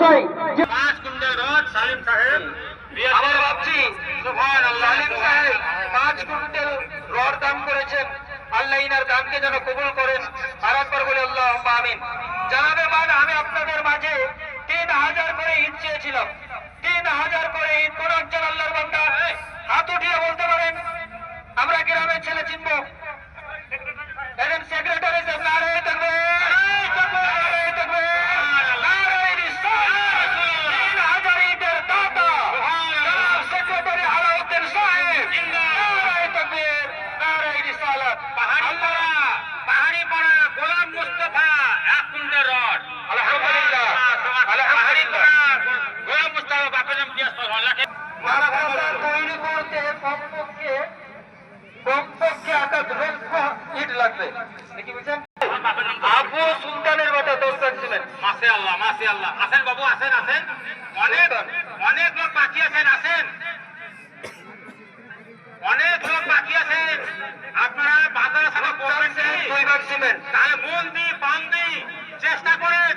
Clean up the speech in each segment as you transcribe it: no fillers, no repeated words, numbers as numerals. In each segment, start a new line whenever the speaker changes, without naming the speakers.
চাই
5 quintal rod Salim সাহেব
আমরা ভাবছি সালিম সাহেব 5 কুইন্টাল রড দান করেছেন। আল্লাহ ইনার দানকে যেন কবুল করেন। আর একবার বলে আল্লাহুম্মা আমিন। জানাবে মান আমি আপনাদের মাঝে 3000 করে ঈদ চেয়েছিলাম। 3000 করে ঈদ। কোন একজন আল্লাহর বান্দা হাত উঠিয়ে বলতে পারেন আমরা গ্রামের ছেলে চিনবো? একজন সেক্রেটারি সাহেব নারায়ে তাকবীর, নারায়ে তাকবীর, নারায়ে রিসালাত। 3000 ঈদের দাতা জনাব সেক্রেটারি আলাউদ্দিন সাহেব, নারায়ে তাকবীর, নারায়ে রিসালাত।
পাহাড়ি পাড়া গোলাম মুস্তাফা 1 কুইন্টাল রড
আলহামদুলিল্লাহ,
পাহাড়ি
আলহামদুলিল্লাহ।
পাড়া গোলাম মুস্তাফা বাপের নাম দিয়ে লাখে
মাদ্রাসা তৈরি করতে কমপক্ষে 1,00,000 ইট লাগবে। কি বলছেন? আবু সুলতানের বাটা 10 লাখ সিমেন্ট।
মাশাআল্লাহ মাশাআল্লাহ আছেন বাবু আছেন আছেন অনেক অনেক লোক বাকি আছেন আছেন অনেক লোক বাকি আছেন আপনারা বাজার সাথে করবেন
2 লাখ সিমেন্ট।
তাহলে মন দি পান দি চেষ্টা করেন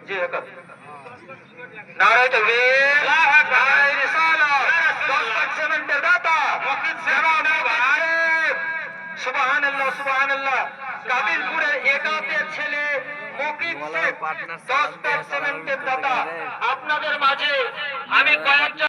জি হক। নারায়ে তাকবীর, নারায়ে রিসালাত। 10 লাখ সিমেন্টের দাতা জনাব সাহেব। সুবহানাল্লাহ সুবহানাল্লাহ। কাবিলপুরের একাতের ছেলে মুকিব শেখ 10 লাখ সিমেন্টের দাতা। আপনাদের মাঝে আমি কয়েকজন